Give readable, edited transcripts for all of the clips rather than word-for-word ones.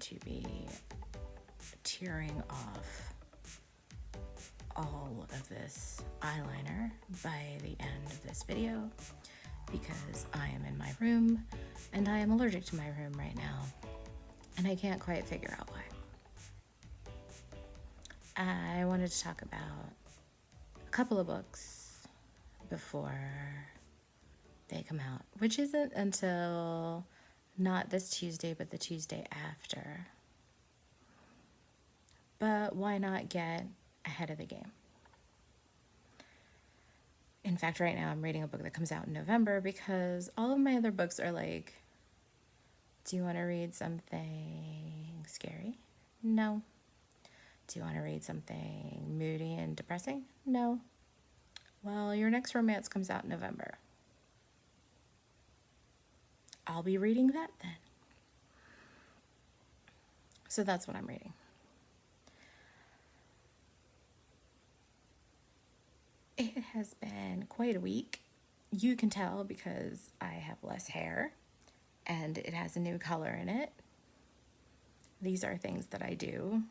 to be tearing off all of this eyeliner by the end of this video because I am in my room and I am allergic to my room right now and I can't quite figure out why. I wanted to talk about a couple of books before they come out, which isn't until not this Tuesday, but the Tuesday after. But why not get ahead of the game? In fact, right now I'm reading a book that comes out in November because all of my other books are like, do you want to read something scary? No. Do you want to read something moody and depressing? No. Well, your next romance comes out in November. I'll be reading that then. So that's what I'm reading. It has been quite a week. You can tell because I have less hair and it has a new color in it. These are things that I do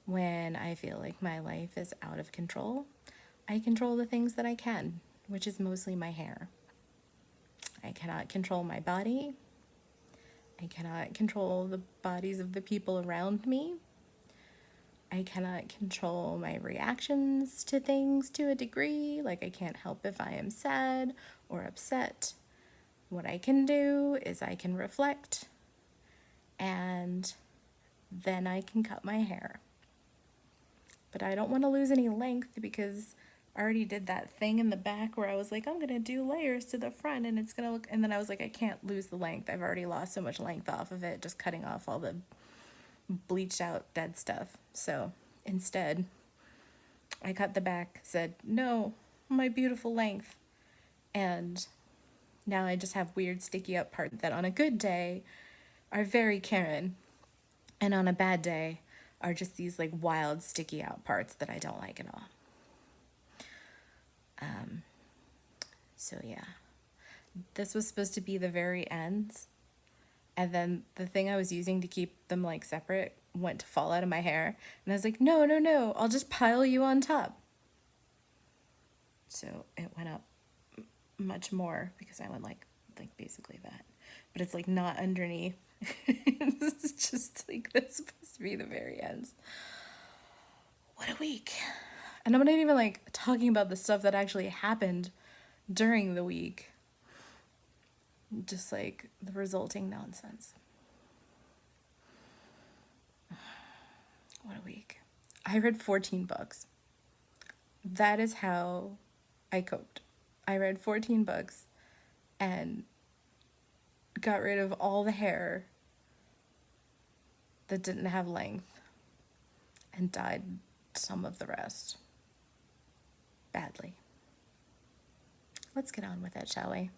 when I feel like my life is out of control. I control the things that I can, which is mostly my hair. I cannot control my body. I cannot control the bodies of the people around me. I cannot control my reactions to things to a degree. Like I can't help if I am sad or upset. What I can do is I can reflect and then I can cut my hair. But I don't want to lose any length because I already did that thing in the back where I was like, I'm going to do layers to the front and it's going to look, and then I was like, I can't lose the length. I've already lost so much length off of it, just cutting off all the bleached out dead stuff. So instead, I cut the back, said, no, my beautiful length. And now I just have weird sticky up parts that on a good day are very Karen. And on a bad day are just these like wild sticky out parts that I don't like at all. So yeah, this was supposed to be the very ends. And then the thing I was using to keep them like separate went to fall out of my hair. And I was like, no, I'll just pile you on top. So it went up much more because I went like basically that. But it's like not underneath. It's just like this is supposed to be the very ends. What a week. And I'm not even like talking about the stuff that actually happened during the week. Just like the resulting nonsense. What a week. I read 14 books. That is how I coped. I read 14 books and got rid of all the hair that didn't have length and dyed some of the rest. Badly. Let's get on with it, shall we?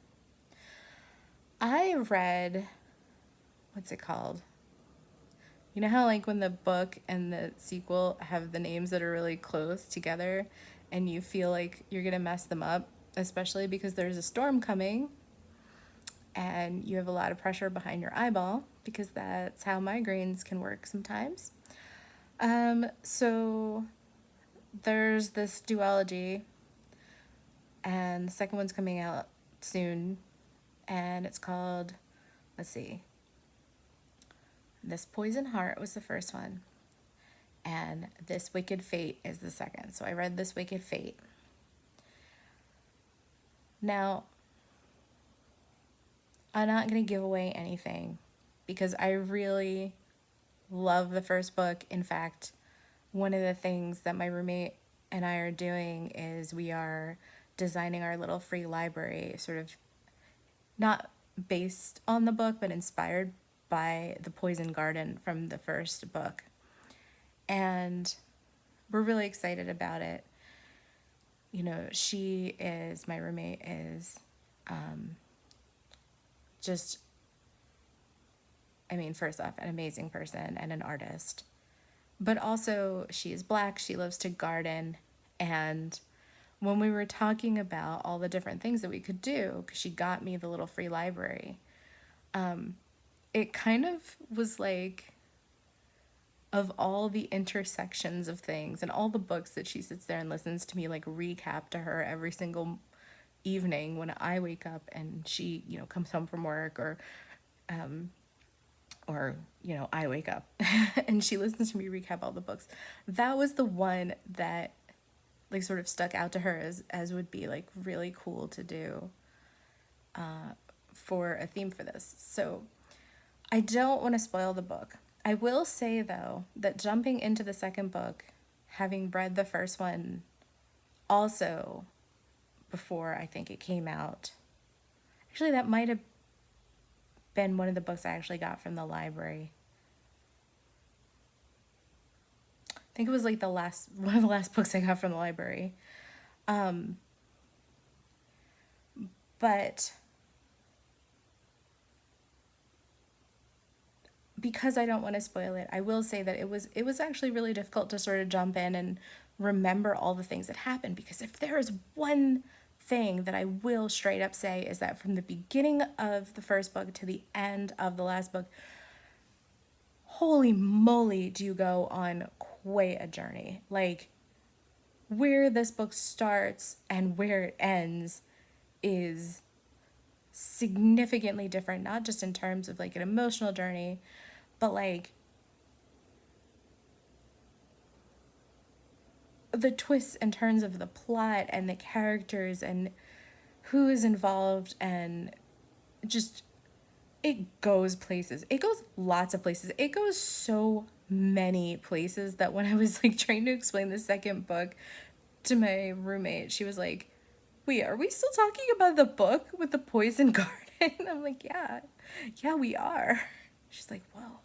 I read, what's it called? You know how like when the book and the sequel have the names that are really close together and you feel like you're gonna mess them up, especially because there's a storm coming and you have a lot of pressure behind your eyeball because that's how migraines can work sometimes. So there's this duology and the second one's coming out soon and it's called, let's see, This Poison Heart was the first one and This Wicked Fate is the second. So I read This Wicked Fate. Now, I'm not going to give away anything because I really love the first book. In fact, one of the things that my roommate and I are doing is we are designing our little free library, sort of not based on the book, but inspired by the Poison Garden from the first book. And we're really excited about it. You know, my roommate is just, I mean, first off, an amazing person and an artist. But also, she is Black, she loves to garden, and when we were talking about all the different things that we could do, because she got me the little free library, it kind of was like of all the intersections of things and all the books that she sits there and listens to me like recap to her every single evening when I wake up and she, comes home from work, or I wake up and she listens to me recap all the books. That was the one that like sort of stuck out to her as would be like really cool to do for a theme for this. So I don't want to spoil the book. I will say though that jumping into the second book, having read the first one also before I think it came out, actually that might have been one of the books I actually got from the library. I think it was like one of the last books I got from the library. But because I don't want to spoil it, I will say that it was actually really difficult to sort of jump in and remember all the things that happened, because if there is one thing that I will straight up say is that from the beginning of the first book to the end of the last book, holy moly, do you go on quite a journey. Like, where this book starts and where it ends is significantly different, not just in terms of like an emotional journey, but like the twists and turns of the plot and the characters and who is involved, and just it goes places. It goes lots of places. It goes so many places that when I was like trying to explain the second book to my roommate, she was like, "Wait, are we still talking about the book with the poison garden?" I'm like, yeah, we are. She's like, "Whoa."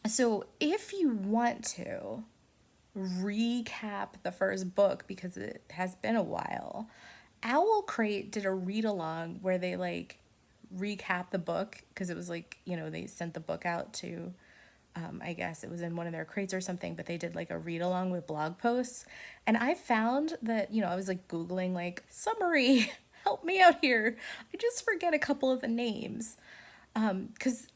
So if you want to recap the first book, because it has been a while, Owl Crate did a read along where they like recap the book, because it was like, they sent the book out to, I guess it was in one of their crates or something, but they did like a read along with blog posts. And I found that, I was like Googling like summary, help me out here. I just forget a couple of the names. Because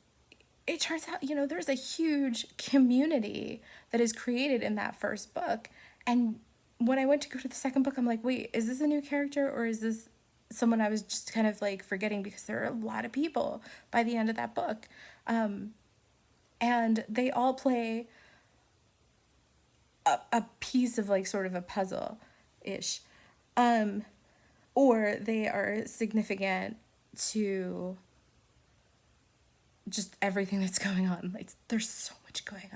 it turns out, there's a huge community that is created in that first book. And when I went to go to the second book, I'm like, wait, is this a new character, or is this someone I was just kind of like forgetting, because there are a lot of people by the end of that book. And they all play a piece of like sort of a puzzle-ish. Or they are significant to just everything that's going on. Like, there's so much going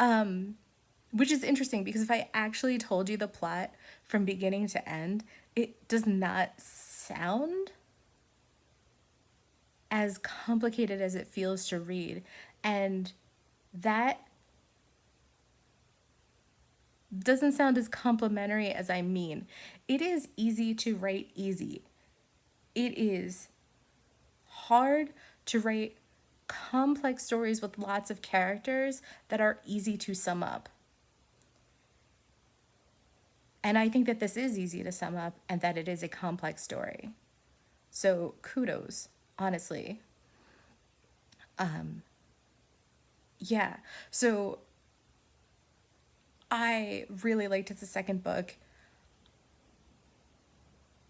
on. Which is interesting, because if I actually told you the plot from beginning to end, it does not sound as complicated as it feels to read. And that doesn't sound as complimentary as I mean. It is easy to write easy. It is hard to write complex stories with lots of characters that are easy to sum up. And I think that this is easy to sum up, and that it is a complex story. So kudos, honestly. Yeah, so I really liked the second book.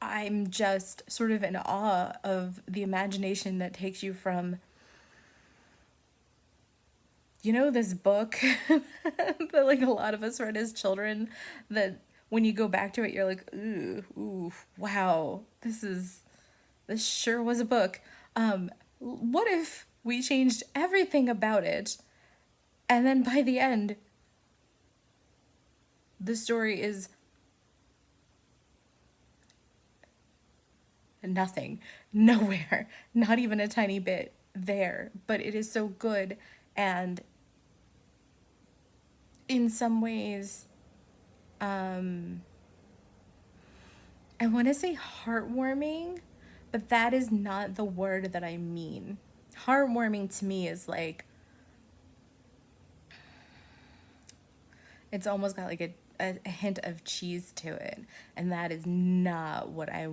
I'm just sort of in awe of the imagination that takes you from, this book that like a lot of us read as children, that when you go back to it, you're like, ooh, wow, this sure was a book. What if we changed everything about it, and then by the end, the story is nothing, nowhere, not even a tiny bit there, but it is so good, and in some ways, I want to say heartwarming, but that is not the word that I mean. Heartwarming to me is like, it's almost got like a hint of cheese to it, and that is not what I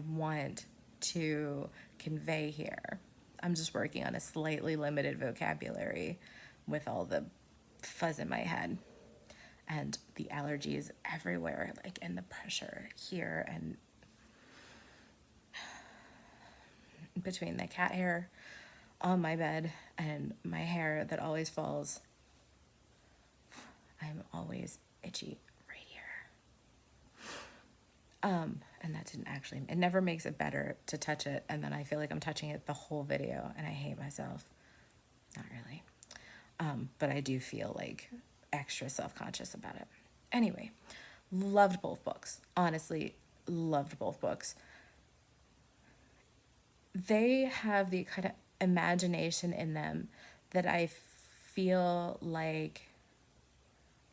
want to convey here. I'm just working on a slightly limited vocabulary with all the fuzz in my head and the allergies everywhere, like, and the pressure here and between the cat hair on my bed and my hair that always falls. I'm always itchy right here. And that didn't actually, it never makes it better to touch it, and then I feel like I'm touching it the whole video and I hate myself. Not really. But I do feel like extra self-conscious about it. Anyway, loved both books. Honestly, loved both books. They have the kind of imagination in them that I feel like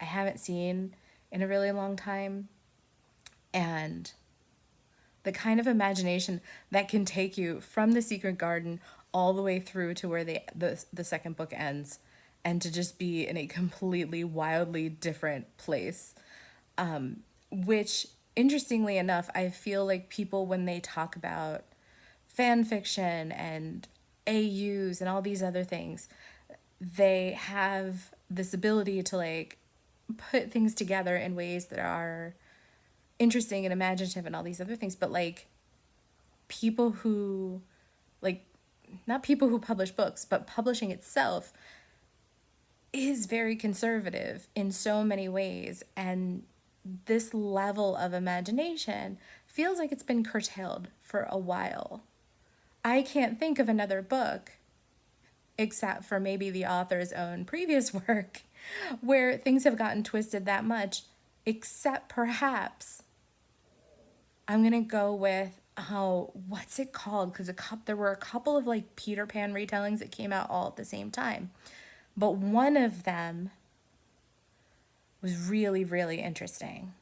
I haven't seen in a really long time. And the kind of imagination that can take you from the secret garden all the way through to where the second book ends, and to just be in a completely wildly different place. Which, interestingly enough, I feel like people, when they talk about fan fiction and AUs and all these other things, they have this ability to like put things together in ways that are interesting and imaginative and all these other things. But like people who, like, not people who publish books, but publishing itself is very conservative in so many ways. And this level of imagination feels like it's been curtailed for a while. I can't think of another book, except for maybe the author's own previous work, where things have gotten twisted that much, except perhaps I'm going to go with, what's it called? Because there were a couple of like Peter Pan retellings that came out all at the same time. But one of them was really, really interesting.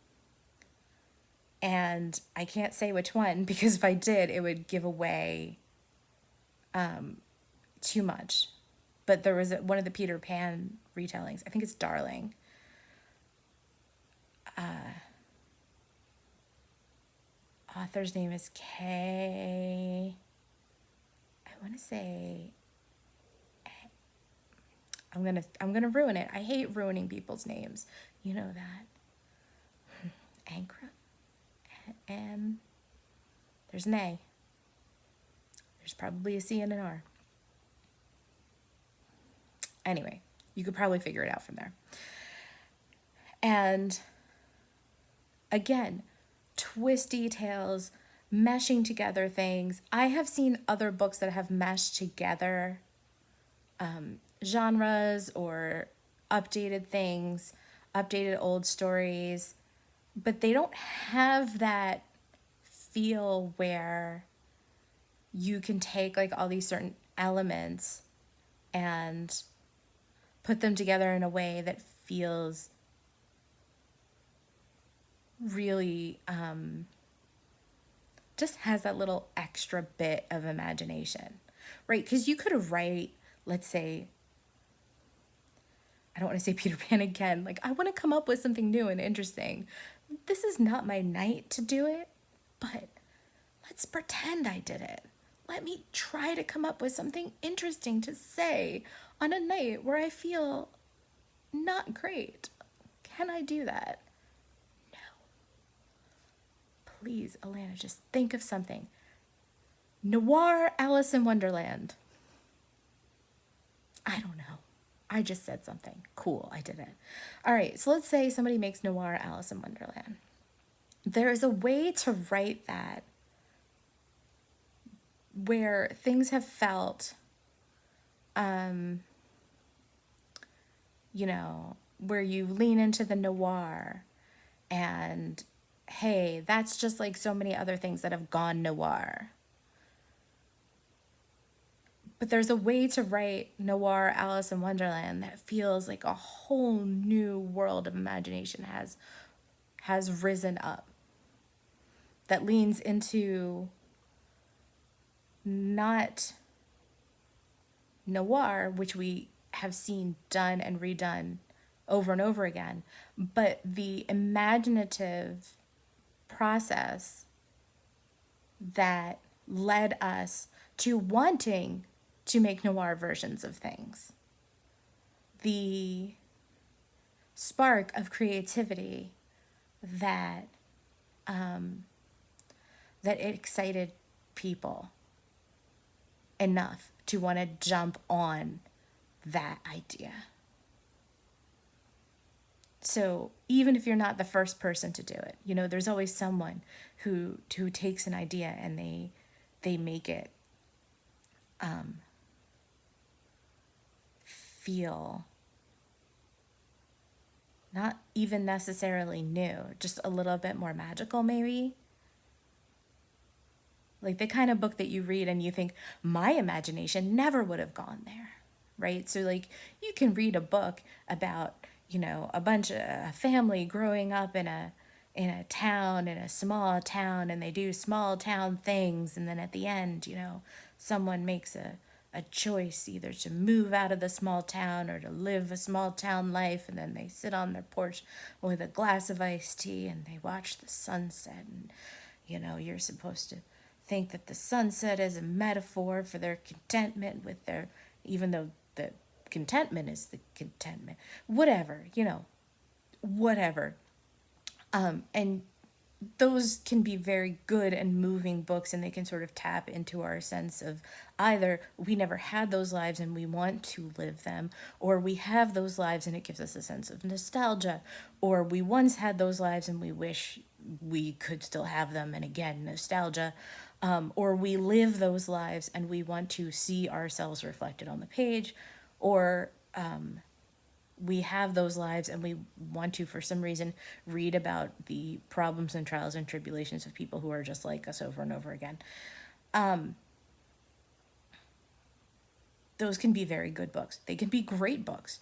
And I can't say which one, because if I did, it would give away too much. But there was one of the Peter Pan retellings. I think it's Darling. Author's name is Kay. I want to say. I'm gonna ruin it. I hate ruining people's names. You know that. Ankra. There's an A. There's probably a C and an R. Anyway, you could probably figure it out from there. And again, twisty tales, meshing together things. I have seen other books that have meshed together genres or updated things, updated old stories, but they don't have that feel where you can take like all these certain elements and put them together in a way that feels really just has that little extra bit of imagination, right? Because you could write, let's say, I don't want to say Peter Pan again, like I want to come up with something new and interesting. This is not my night to do it, but let's pretend I did it. Let me try to come up with something interesting to say on a night where I feel not great. Can I do that? No. Please, Alana, just think of something. Noir Alice in Wonderland. I don't know. I just said something. Cool, I did it. All right, so let's say somebody makes Noir Alice in Wonderland. There is a way to write that where things have felt, where you lean into the noir and, hey, that's just like so many other things that have gone noir. But there's a way to write Noir Alice in Wonderland that feels like a whole new world of imagination has risen up, that leans into not noir, which we have seen done and redone over and over again, but the imaginative process that led us to wanting to make noir versions of things. the spark of creativity that that it excited people enough to want to jump on that idea. So even if you're not the first person to do it, you know, there's always someone who takes an idea and they make it feel not even necessarily new, just a little bit more magical maybe. Like the kind of book that you read and you think, my imagination never would have gone there, right? So like you can read a book about, you know, a bunch of a family growing up in a town, in a small town, and they do small town things, and then at the end, you know, someone makes a choice either to move out of the small town or to live a small town life, and then they sit on their porch with a glass of iced tea and they watch the sunset. And you know, you're supposed to think that the sunset is a metaphor for their contentment with their, even though the contentment is the contentment, whatever, you know, whatever. And those can be very good and moving books, and they can sort of tap into our sense of either we never had those lives and we want to live them, or we have those lives and it gives us a sense of nostalgia, or we once had those lives and we wish we could still have them, and again, nostalgia. Or we live those lives and we want to see ourselves reflected on the page, or we have those lives and we want to, for some reason, read about the problems and trials and tribulations of people who are just like us over and over again. Those can be very good books. They can be great books.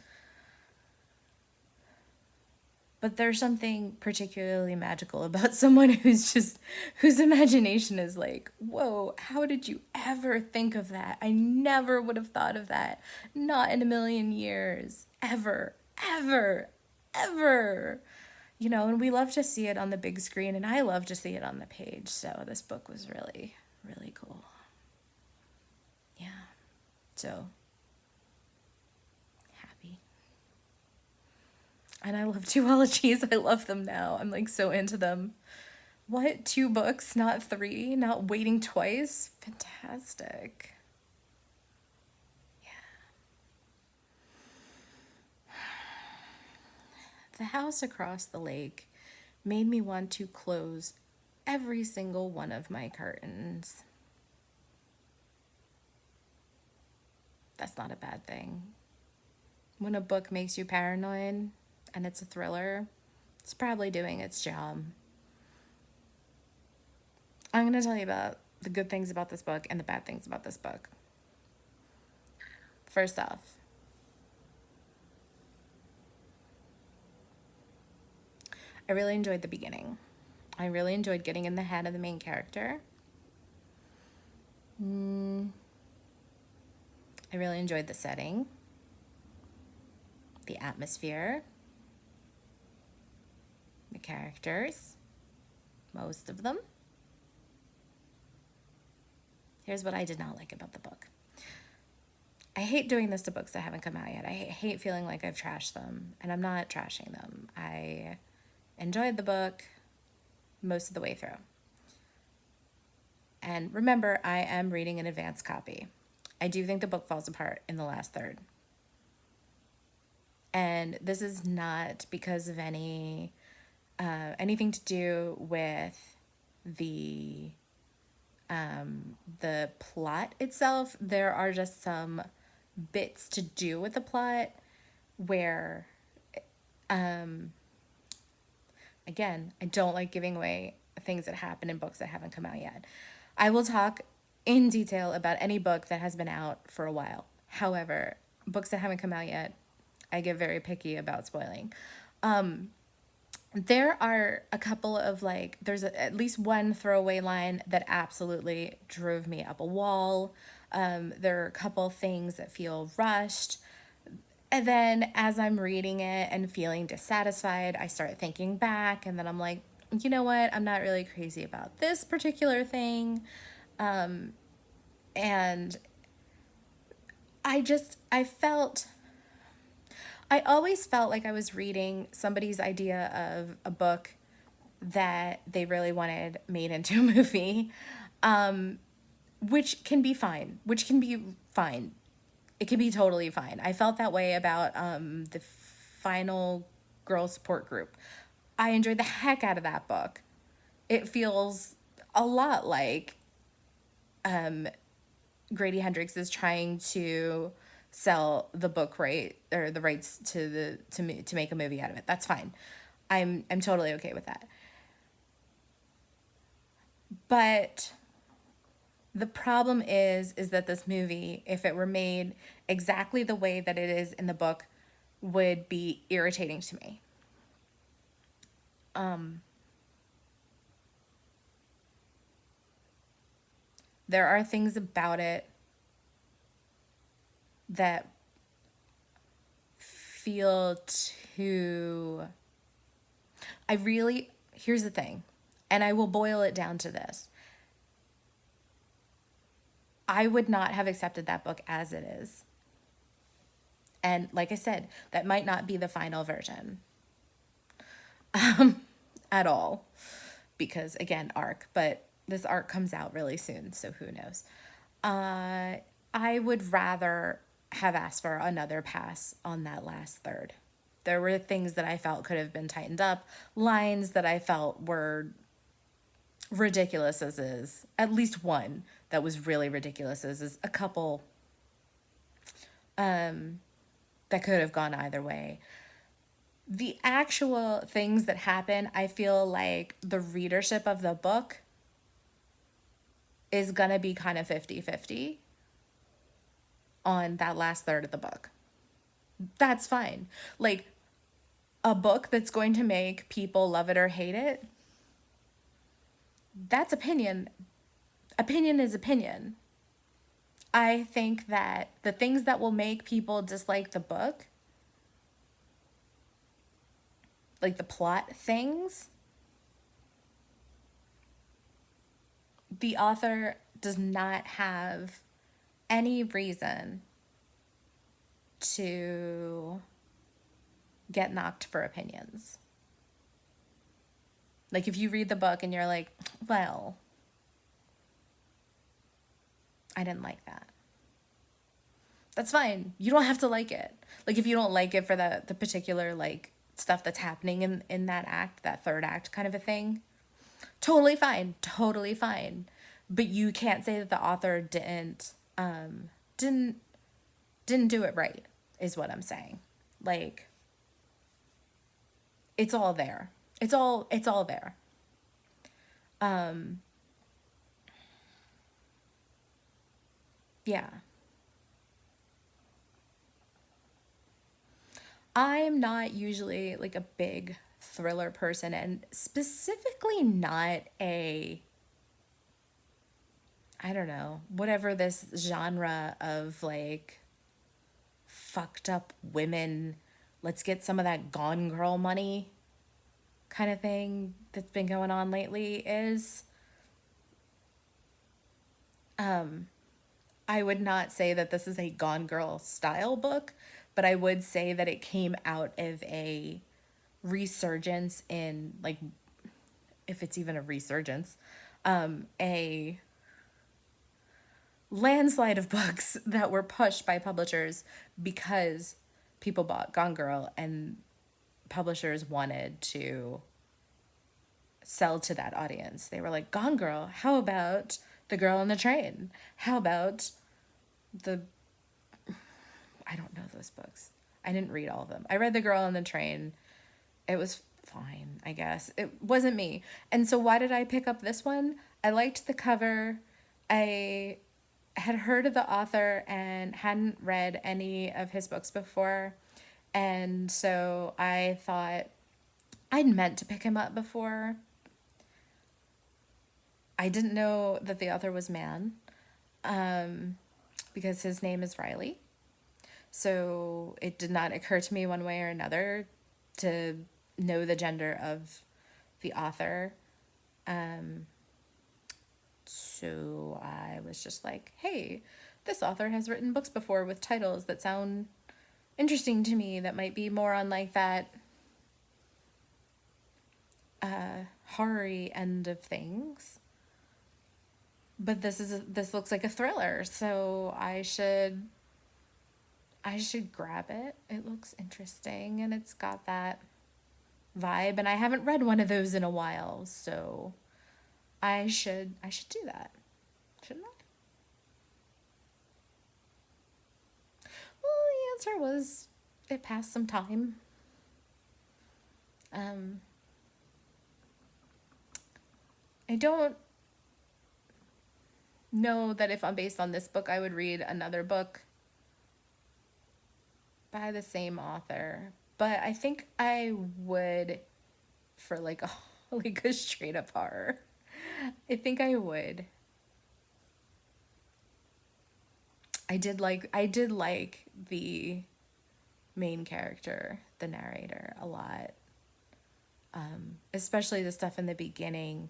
But there's something particularly magical about someone whose imagination is like, whoa, how did you ever think of that? I never would have thought of that. Not in a million years. Ever, ever, ever. You know, and we love to see it on the big screen, and I love to see it on the page. So this book was really, really cool. Yeah. So happy. And I love duologies. I love them now. I'm like so into them. What? 2 books, not 3? Not waiting twice? Fantastic. Yeah. The house across the lake made me want to close every single one of my curtains. That's not a bad thing. When a book makes you paranoid and it's a thriller, it's probably doing its job. I'm going to tell you about the good things about this book and the bad things about this book. First off, I really enjoyed the beginning. I really enjoyed getting in the head of the main character. I really enjoyed the setting, the atmosphere, the characters, most of them. Here's what I did not like about the book. I hate doing this to books that haven't come out yet. I hate feeling like I've trashed them, and I'm not trashing them. I enjoyed the book most of the way through. And remember, I am reading an advanced copy. I do think the book falls apart in the last third. And this is not because of anything to do with the plot itself. There are just some bits to do with the plot where, again, I don't like giving away things that happen in books that haven't come out yet. I will talk in detail about any book that has been out for a while. However, books that haven't come out yet, I get very picky about spoiling. There are a couple of there's at least one throwaway line that absolutely drove me up a wall. There are a couple things that feel rushed. And then as I'm reading it and feeling dissatisfied, I start thinking back, and then I'm like, you know what? I'm not really crazy about this particular thing. And I felt I always felt like I was reading somebody's idea of a book that they really wanted made into a movie, which can be fine. Which can be fine. It can be totally fine. I felt that way about the final girl support group. I enjoyed the heck out of that book. It feels a lot like Grady Hendrix is trying to sell the book right or the rights to to make a movie out of it. That's fine. I'm totally okay with that. But the problem is that this movie, if it were made exactly the way that it is in the book, would be irritating to me. There are things about it that feel too. I really. Here's the thing, and I will boil it down to this. I would not have accepted that book as it is. And like I said, that might not be the final version at all. Because again, arc, but this arc comes out really soon, so who knows. I would rather have asked for another pass on that last third. There were things that I felt could have been tightened up, lines that I felt were ridiculous as is. At least one that was really ridiculous as is. A couple that could have gone either way. The actual things that happen, I feel like the readership of the book is going to be kind of 50-50 on that last third of the book. That's fine. Like, a book that's going to make people love it or hate it, that's opinion. Opinion is opinion. I think that the things that will make people dislike the book, like the plot things, the author does not have any reason to get knocked for opinions. Like, if you read the book and you're like, well, I didn't like that. That's fine. You don't have to like it. Like, if you don't like it for the particular, like, stuff that's happening in that act, that third act kind of a thing, totally fine. Totally fine. But you can't say that the author didn't didn't do it right, is what I'm saying. Like, it's all there. It's all there. Yeah. I'm not usually like a big thriller person, and specifically not a, I don't know, whatever this genre of like fucked up women, let's get some of that Gone Girl money kind of thing that's been going on lately is. I would not say that this is a Gone Girl style book, but I would say that it came out of a resurgence in, like, if it's even a resurgence, a landslide of books that were pushed by publishers because people bought Gone Girl and publishers wanted to sell to that audience. They were like, Gone Girl, how about The Girl on the Train? How about the, I don't know those books. I didn't read all of them. I read The Girl on the Train. It was fine, I guess. It wasn't me. And so why did I pick up this one? I liked the cover. I had heard of the author and hadn't read any of his books before. And so I thought I'd meant to pick him up before. I didn't know that the author was man, because his name is Riley. So it did not occur to me one way or another to know the gender of the author. So I was just like, hey, this author has written books before with titles that sound interesting to me that might be more on like that horror-y end of things. But this looks like a thriller, so I should grab it. It looks interesting and it's got that vibe, and I haven't read one of those in a while, so I should do that. Shouldn't I? Well, the answer was it passed some time. Um I don't know that if I'm based on this book, I would read another book by the same author, but I think I would for like a like a straight up horror. I think I would. I did like the main character, the narrator, a lot. Especially the stuff in the beginning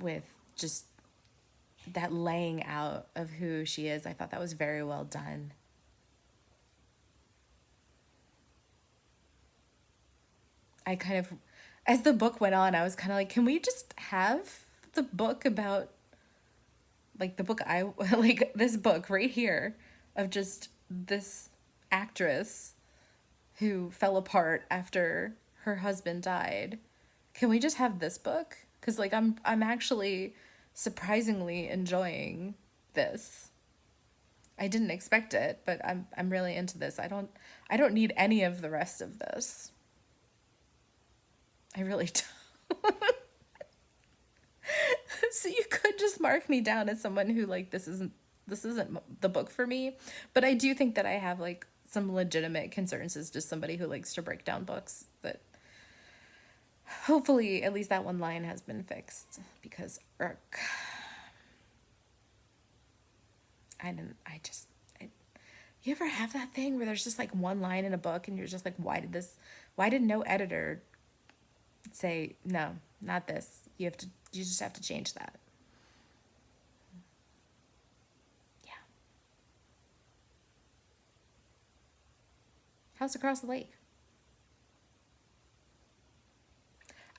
with just that laying out of who she is. I thought that was very well done. I kind of, as the book went on, I was kind of like, can we just have the book about, like, the book I, like, this book right here of just this actress who fell apart after her husband died. Can we just have this book? Because, like, I'm actually surprisingly enjoying this. I didn't expect it, but I'm really into this. I don't need any of the rest of this. I really don't. So you could just mark me down as someone who, like, this isn't the book for me, but I do think that I have like some legitimate concerns as just somebody who likes to break down books, that hopefully at least that one line has been fixed because I didn't I just I, you ever have that thing where there's just like one line in a book and you're just like, why did no editor say no, not this, you just have to change that. Yeah. House Across the Lake.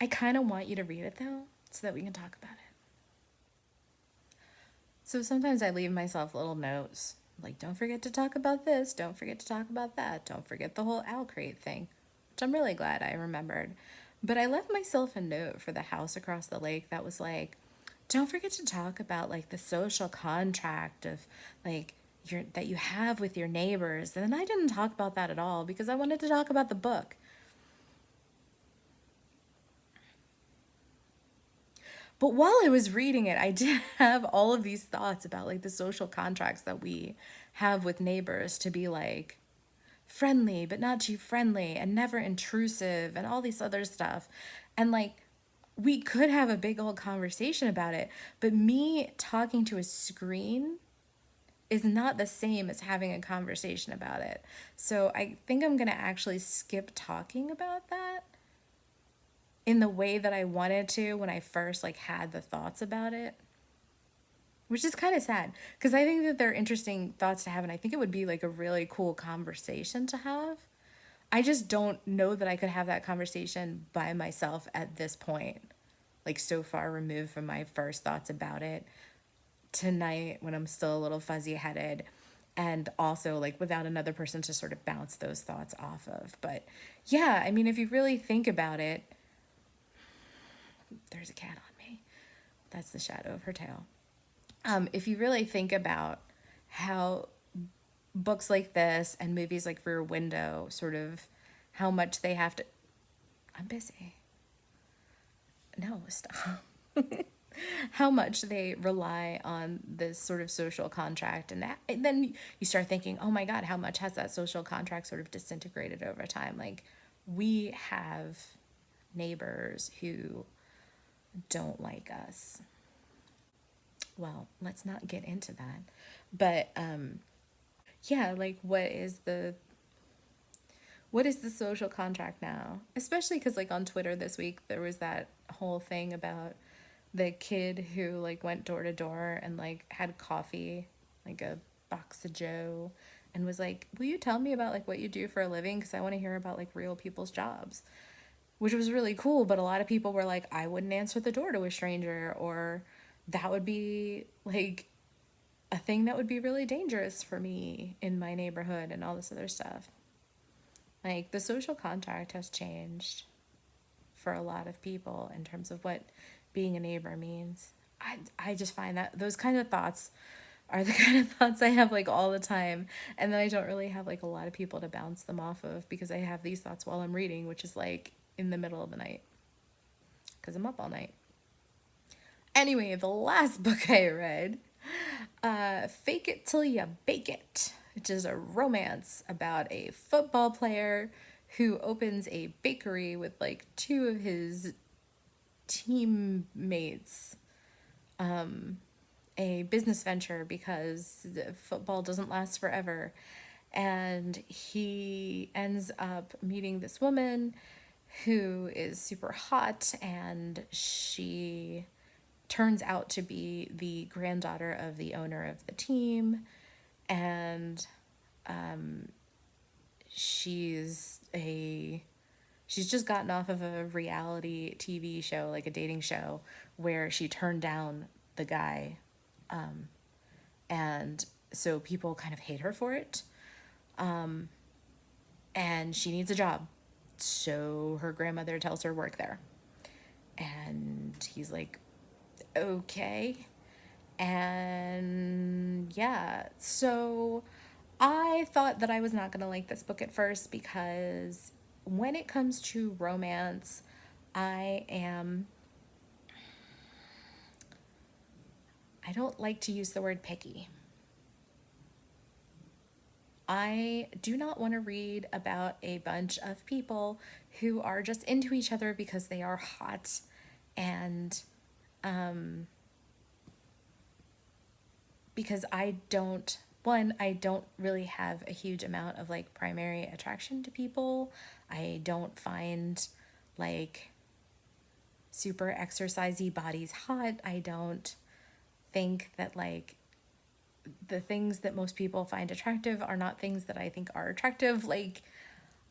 I kind of want you to read it though, so that we can talk about it. So sometimes I leave myself little notes like, don't forget to talk about this, don't forget to talk about that, don't forget the whole owl crate thing, which I'm really glad I remembered. But I left myself a note for the house across the lake that was like, don't forget to talk about like the social contract of like your that you have with your neighbors. And then I didn't talk about that at all because I wanted to talk about the book. But while I was reading it, I did have all of these thoughts about like the social contracts that we have with neighbors, to be like friendly but not too friendly and never intrusive and all this other stuff. And like we could have a big old conversation about it, but me talking to a screen is not the same as having a conversation about it. So I think I'm going to actually skip talking about that in the way that I wanted to when I first like had the thoughts about it, which is kind of sad because I think that they're interesting thoughts to have and I think it would be like a really cool conversation to have. I just don't know that I could have that conversation by myself at this point, like so far removed from my first thoughts about it tonight when I'm still a little fuzzy headed, and also like without another person to sort of bounce those thoughts off of. But yeah, I mean, if you really think about it, there's a cat on me. That's the shadow of her tail. If you really think about how books like this and movies like Rear Window sort of how much they have to. I'm busy. No, stop. How much they rely on this sort of social contract, and then you start thinking, oh my god, how much has that social contract sort of disintegrated over time? Like, we have neighbors who don't like us. Well, let's not get into that. But yeah, like what is the social contract now? Especially because like on Twitter this week there was that whole thing about the kid who like went door to door and like had coffee, like a box of Joe, and was like, will you tell me about like what you do for a living? Because I want to hear about like real people's jobs, which was really cool. But a lot of people were like, I wouldn't answer the door to a stranger, or that would be like a thing that would be really dangerous for me in my neighborhood and all this other stuff. Like the social contract has changed for a lot of people in terms of what being a neighbor means. I just find that those kind of thoughts are the kind of thoughts I have like all the time. And then I don't really have like a lot of people to bounce them off of because I have these thoughts while I'm reading, which is like in the middle of the night because I'm up all night. Anyway, the last book I read, Fake It Till You Bake It, which is a romance about a football player who opens a bakery with like two of his teammates, a business venture because football doesn't last forever. And he ends up meeting this woman who is super hot, and she turns out to be the granddaughter of the owner of the team. And she's a she's just gotten off of a reality TV show, like a dating show, where she turned down the guy. And so people kind of hate her for it. And she needs a job. So her grandmother tells her work there. And he's like, okay. And yeah, so I thought that I was not going to like this book at first because when it comes to romance, I am, I don't like to use the word picky. I do not want to read about a bunch of people who are just into each other because they are hot and because I don't really have a huge amount of like primary attraction to people. I don't find like super exercisey bodies hot. I don't think that like the things that most people find attractive are not things that I think are attractive. Like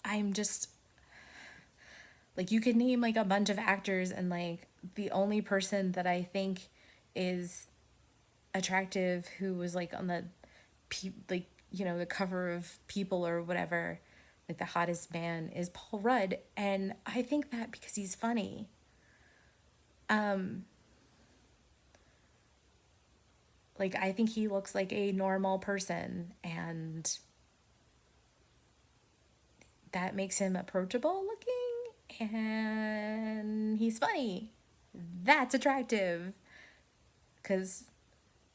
I'm just like you could name like a bunch of actors and like the only person that I think is attractive who was like on the like you know the cover of People or whatever, like the hottest man is Paul Rudd, and I think that because he's funny. Like I think he looks like a normal person, and that makes him approachable looking, and he's funny. That's attractive. Cause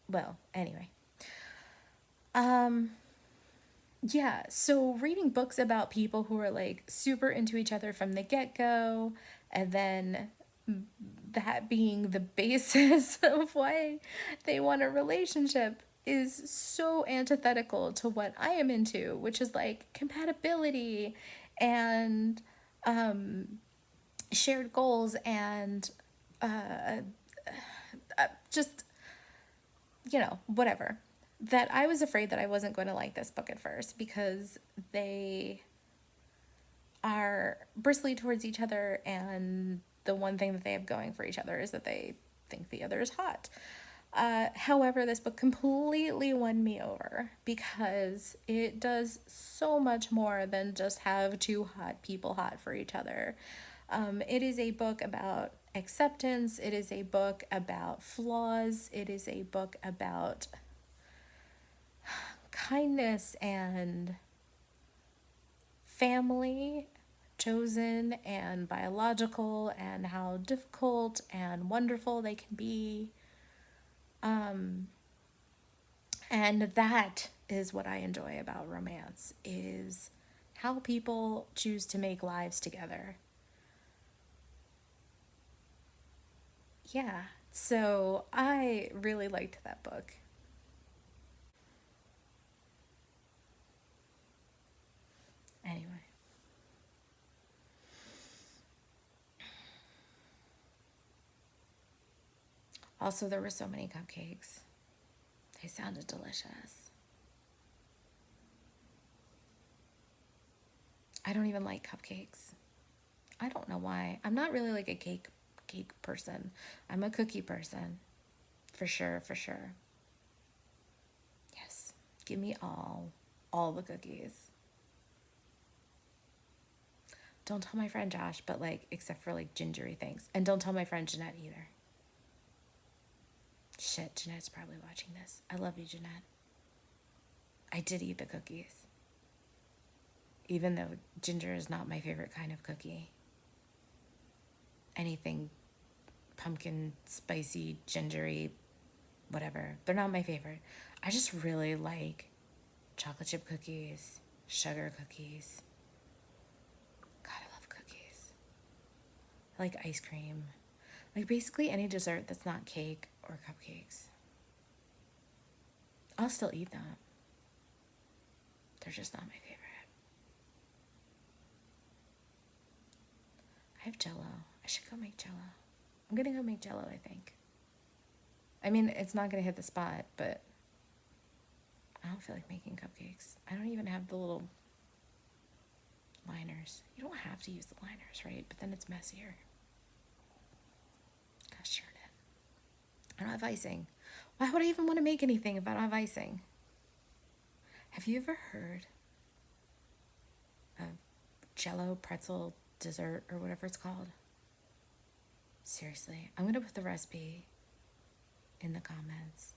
well, anyway. Yeah, so reading books about people who are like super into each other from the get-go, and then that being the basis of why they want a relationship is so antithetical to what I am into, which is like compatibility and shared goals and just, you know, whatever. That I was afraid that I wasn't going to like this book at first because they are bristly towards each other, and the one thing that they have going for each other is that they think the other is hot. However, this book completely won me over because it does so much more than just have two hot people hot for each other. It is a book about acceptance. It is a book about flaws. It is a book about kindness and family, chosen and biological, and how difficult and wonderful they can be. And that is what I enjoy about romance, is how people choose to make lives together. Yeah, so I really liked that book. Anyway, also there were so many cupcakes. They sounded delicious. I don't even like cupcakes. I don't know why. I'm not really like a cake person. I'm a cookie person. For sure, for sure. Yes. Give me all the cookies. Don't tell my friend Josh, but like, except for like gingery things. And don't tell my friend Jeanette either. Shit, Jeanette's probably watching this. I love you, Jeanette. I did eat the cookies. Even though ginger is not my favorite kind of cookie. Anything pumpkin, spicy, gingery, whatever. They're not my favorite. I just really like chocolate chip cookies, sugar cookies. God, I love cookies. I like ice cream. Like basically any dessert that's not cake or cupcakes. I'll still eat them. They're just not my favorite. I have Jello. I should go make Jello. I'm gonna go make Jello, I think. I mean, it's not gonna hit the spot, but I don't feel like making cupcakes. I don't even have the little liners. You don't have to use the liners, right? But then it's messier. Gosh darn it. I don't have icing. Why would I even want to make anything if I don't have icing? Have you ever heard of Jello pretzel dessert or whatever it's called? Seriously, I'm gonna put the recipe in the comments.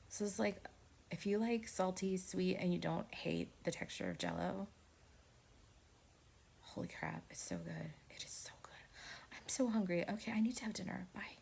So it's like, if you like salty, sweet, and you don't hate the texture of Jello, holy crap, it's so good. It is so good. I'm so hungry. Okay, I need to have dinner. Bye.